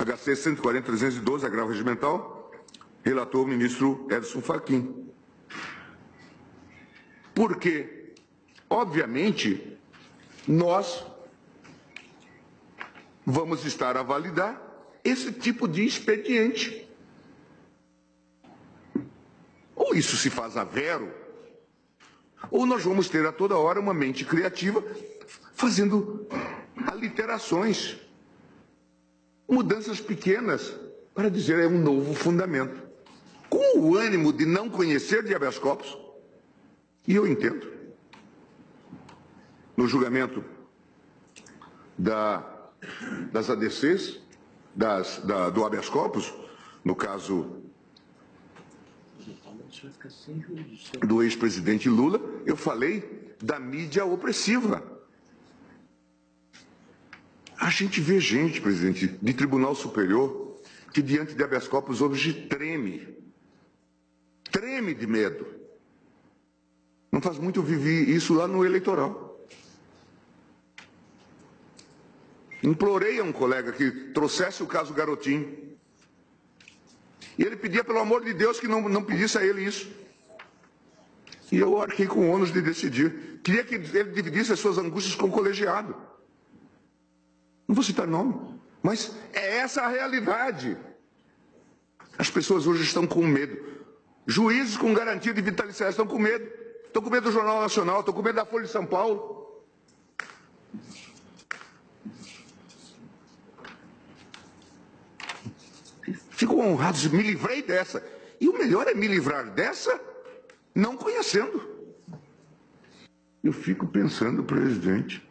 HC 140.312, agravo regimental, relator o ministro Edson Fachin. Porque, obviamente, nós vamos estar a validar esse tipo de expediente. Ou isso se faz a vero, ou nós vamos ter a toda hora uma mente criativa fazendo aliterações, mudanças pequenas, para dizer é um novo fundamento. Com o ânimo de não conhecer de habeas corpus, e eu entendo. No julgamento das ADCs, do habeas corpus, no caso do ex-presidente Lula, eu falei da mídia opressiva. A gente vê gente, presidente, de Tribunal Superior, que diante de habeas corpus hoje treme de medo. Não faz muito eu vivi isso lá no eleitoral. Implorei a um colega que trouxesse o caso Garotinho. E ele pedia, pelo amor de Deus, que não pedisse a ele isso. E eu arquei com o ônus de decidir. Queria que ele dividisse as suas angústias com o colegiado. Não vou citar nome, mas é essa a realidade. As pessoas hoje estão com medo. Juízes com garantia de vitaliciar estão com medo. Estão com medo do Jornal Nacional, estão com medo da Folha de São Paulo. Fico honrado, me livrei dessa. E o melhor é me livrar dessa não conhecendo. Eu fico pensando, presidente,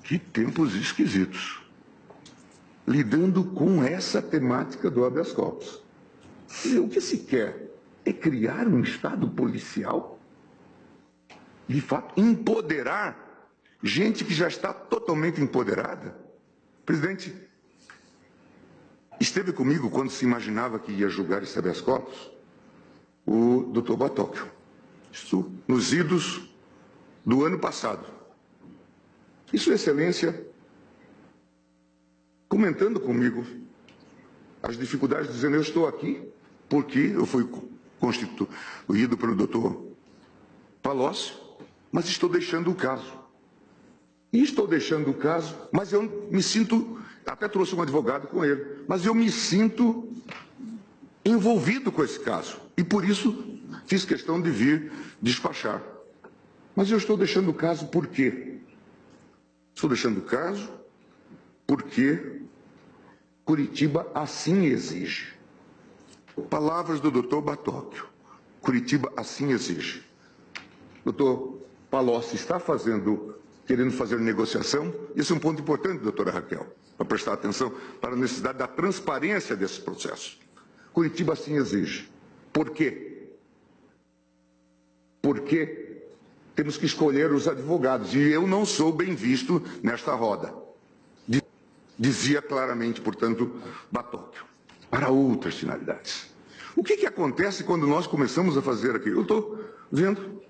que tempos esquisitos, lidando com essa temática do habeas corpus. E o que se quer é criar um Estado policial, de fato, empoderar gente que já está totalmente empoderada. Presidente, esteve comigo quando se imaginava que ia julgar esse habeas corpus o doutor Batóquio. Isso nos idos do ano passado. E Sua Excelência, comentando comigo as dificuldades, dizendo, eu estou aqui porque eu fui constituído pelo doutor Palocci, mas estou deixando o caso. E estou deixando o caso, mas eu me sinto, até trouxe um advogado com ele, mas eu me sinto envolvido com esse caso. E por isso fiz questão de vir despachar. Mas eu estou deixando o caso por quê? Estou deixando o caso porque Curitiba assim exige. Palavras do doutor Batóquio. Curitiba assim exige. Doutor Palocci está querendo fazer negociação. Esse é um ponto importante, doutora Raquel, para prestar atenção para a necessidade da transparência desse processo. Curitiba assim exige. Por quê? Porque temos que escolher os advogados. E eu não sou bem visto nesta roda. Dizia claramente, portanto, Batóquio, para outras finalidades. O que acontece quando nós começamos a fazer aqui? Eu estou vendo.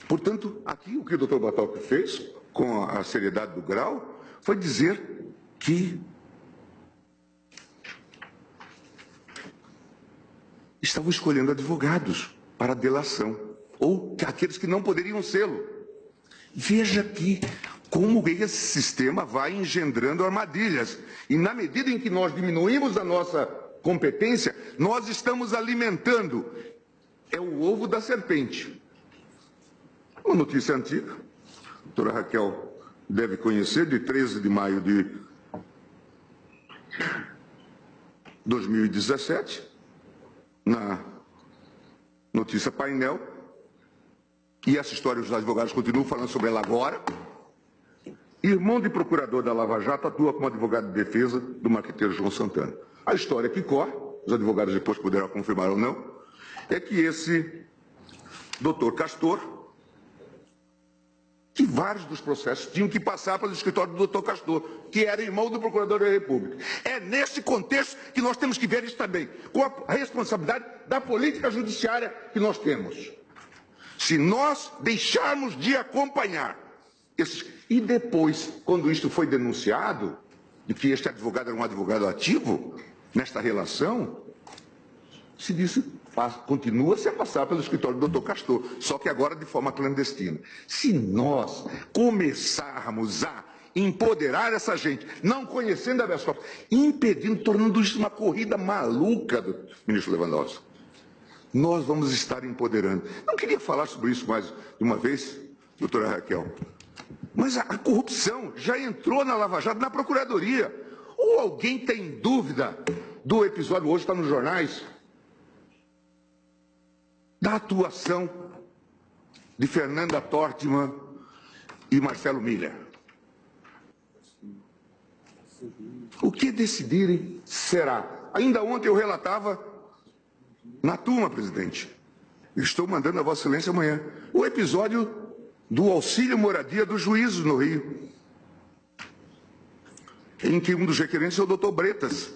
Portanto, aqui o que o doutor Batóquio fez, com a seriedade do grau, foi dizer que estavam escolhendo advogados para a delação, ou aqueles que não poderiam sê-lo. Veja aqui como esse sistema vai engendrando armadilhas. E na medida em que nós diminuímos a nossa competência, nós estamos alimentando. É o ovo da serpente. Uma notícia antiga, a doutora Raquel deve conhecer, de 13 de maio de 2017, na notícia painel, e essa história os advogados continuam falando sobre ela agora. Irmão de procurador da Lava Jato atua como advogado de defesa do marqueteiro João Santana. A história que corre, os advogados depois poderão confirmar ou não, é que esse doutor Castor, que vários dos processos tinham que passar pelo escritório do doutor Castor, que era irmão do procurador da República. É nesse contexto que nós temos que ver isso também, com a responsabilidade da política judiciária que nós temos. Se nós deixarmos de acompanhar esses... E depois, quando isto foi denunciado, de que este advogado era um advogado ativo nesta relação, se disse, continua-se a passar pelo escritório do Dr. Castor, só que agora de forma clandestina. Se nós começarmos a empoderar essa gente, não conhecendo a habeas corpus, impedindo, tornando isso uma corrida maluca do ministro Lewandowski, nós vamos estar empoderando. Não queria falar sobre isso mais de uma vez, doutora Raquel, mas a corrupção já entrou na Lava Jato, na Procuradoria. Ou alguém tem dúvida do episódio, hoje está nos jornais, da atuação de Fernanda Tortman e Marcelo Miller? O que decidirem será. Ainda ontem eu relatava na turma, presidente, estou mandando a Vossa Excelência amanhã, o episódio do auxílio moradia dos juízes no Rio, em que um dos requerentes é o doutor Bretas.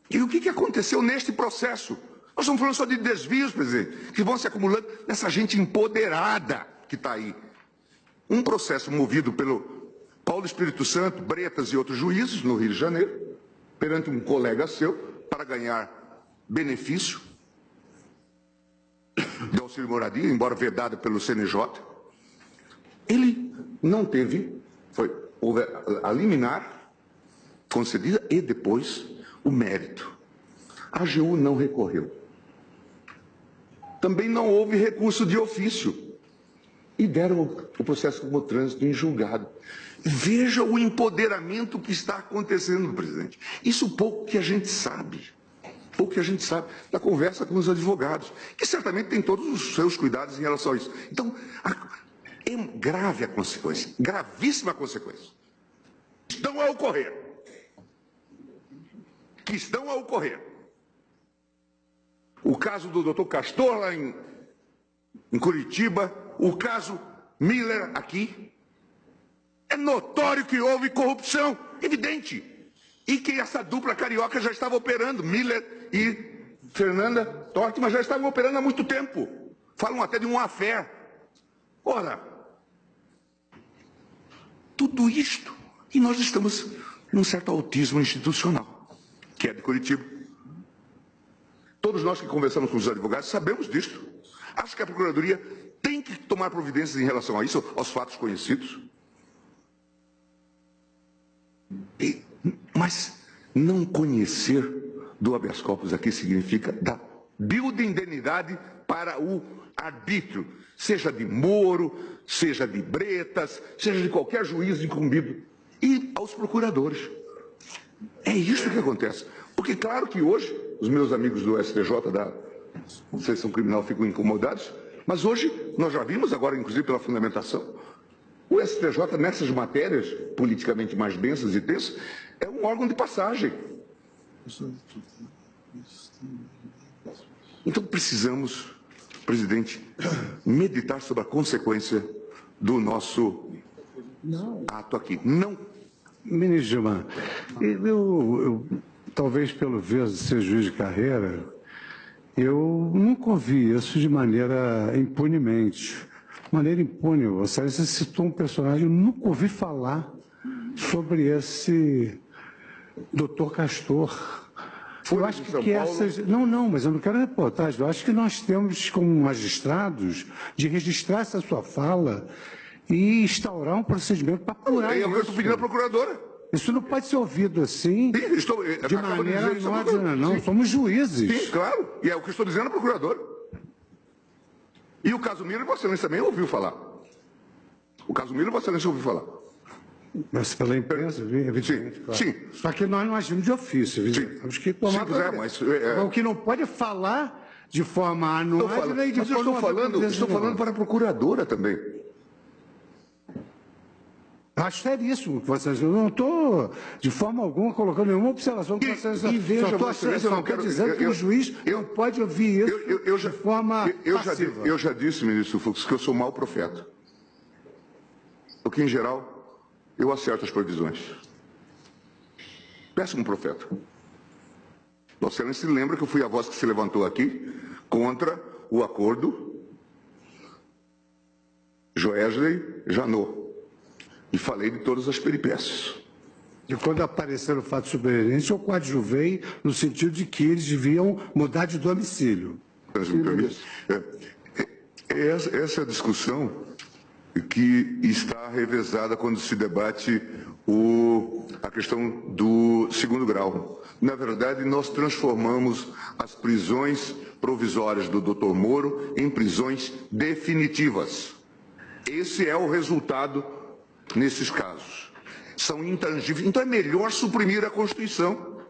E o que aconteceu neste processo? Nós estamos falando só de desvios, presidente, que vão se acumulando nessa gente empoderada que está aí. Um processo movido pelo Paulo Espírito Santo, Bretas e outros juízes no Rio de Janeiro, perante um colega seu, para ganhar benefício de auxílio moradia, embora vedado pelo CNJ. Ele não teve, houve a liminar concedida e depois o mérito. A AGU não recorreu. Também não houve recurso de ofício. E deram o processo como trânsito em julgado. Veja o empoderamento que está acontecendo, presidente. Isso pouco que a gente sabe. Pouco que a gente sabe da conversa com os advogados, que certamente têm todos os seus cuidados em relação a isso. Então, é grave a consequência, gravíssima a consequência. Estão a ocorrer. Que estão a ocorrer. O caso do doutor Castor lá em Curitiba, o caso Miller aqui. É notório que houve corrupção, evidente. E que essa dupla carioca já estava operando, Miller e Fernanda Tortman já estavam operando há muito tempo. Falam até de um affair. Ora, tudo isto, e nós estamos num certo autismo institucional, que é de Curitiba. Todos nós que conversamos com os advogados sabemos disto. Acho que a Procuradoria tem que tomar providências em relação a isso, aos fatos conhecidos. Mas não conhecer do habeas corpus aqui significa dar bioindemnidade para o arbítrio, seja de Moro, seja de Bretas, seja de qualquer juiz incumbido, e aos procuradores. É isso que acontece. Porque claro que hoje, os meus amigos do STJ, da Seção Criminal, ficam incomodados, mas hoje, nós já vimos agora, inclusive pela fundamentação, o STJ, nessas matérias politicamente mais densas e tensas, é um órgão de passagem. Então precisamos, presidente, meditar sobre a consequência do nosso ato aqui. Não. Ministro Gilmar, eu talvez pelo viés de ser juiz de carreira, eu nunca ouvi isso de maneira impunemente. Maneira impune. Você citou um personagem, eu nunca ouvi falar sobre esse doutor Castor. Eu acho que essas... Não, mas eu não quero reportagem. Eu acho que nós temos, como magistrados, de registrar essa sua fala e instaurar um procedimento para apurar isso. É o que eu estou pedindo à procuradora. Isso não pode ser ouvido assim, de maneira anódina, não. Somos juízes. Sim, claro. E é o que eu estou dizendo à procuradora. E o caso Miller, Vossa Excelência também ouviu falar. O caso Miller, Vossa Excelência ouviu falar. Mas pela imprensa, evidentemente, sim, claro. Sim. Só que nós não agimos de ofício, evidentemente. Temos que tomar O que não pode falar de forma anônima e de forma... Estou falando para a procuradora também. Acho seríssimo que vocês... Eu não estou, de forma alguma, colocando nenhuma observação que vocês... Só estou dizendo que o juiz não pode ouvir isso de forma passiva. Eu já disse, ministro Fux, que eu sou mau profeta. Porque, em geral, eu acerto as previsões. Péssimo profeta. Vossa Excelência se lembra que eu fui a voz que se levantou aqui contra o acordo Joesley-Janot. E falei de todas as peripécias. De quando apareceram fatos supervenientes, eu coadjuvei no sentido de que eles deviam mudar de domicílio. Essa é a discussão que está revezada quando se debate a questão do segundo grau. Na verdade, nós transformamos as prisões provisórias do Dr. Moro em prisões definitivas. Esse é o resultado nesses casos. São intangíveis. Então é melhor suprimir a Constituição.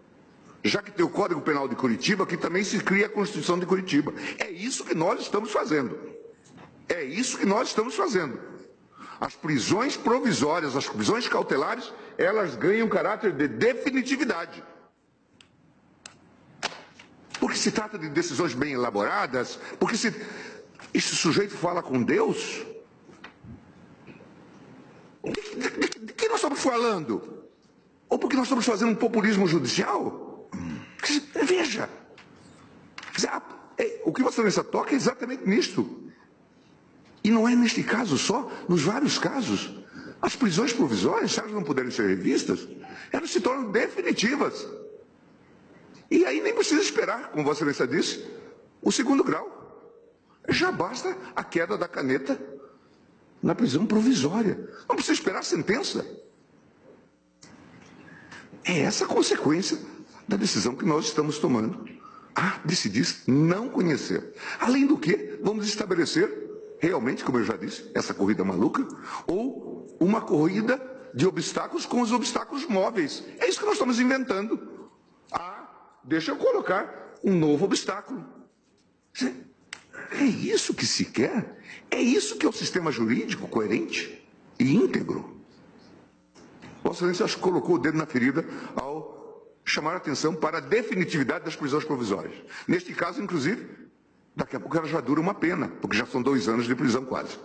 Já que tem o Código Penal de Curitiba, que também se cria a Constituição de Curitiba. É isso que nós estamos fazendo. É isso que nós estamos fazendo. As prisões provisórias, as prisões cautelares, elas ganham caráter de definitividade. Porque se trata de decisões bem elaboradas, porque se esse sujeito fala com Deus, de que nós estamos falando? Ou porque nós estamos fazendo um populismo judicial? Veja, o que Vossa Excelência toca é exatamente nisto. E não é neste caso só, nos vários casos. As prisões provisórias, se elas não puderem ser revistas, elas se tornam definitivas. E aí nem precisa esperar, como Vossa Excelência disse, o segundo grau. Já basta a queda da caneta na prisão provisória. Não precisa esperar a sentença. É essa a consequência da decisão que nós estamos tomando. Decidir não conhecer. Além do que, vamos estabelecer realmente, como eu já disse, essa corrida maluca, ou uma corrida de obstáculos com os obstáculos móveis. É isso que nós estamos inventando. Deixa eu colocar um novo obstáculo. É isso que se quer? É isso que é o sistema jurídico coerente e íntegro? Vossa Excelência acho que colocou o dedo na ferida ao chamar a atenção para a definitividade das prisões provisórias. Neste caso, inclusive, daqui a pouco ela já dura uma pena, porque já são 2 anos de prisão quase.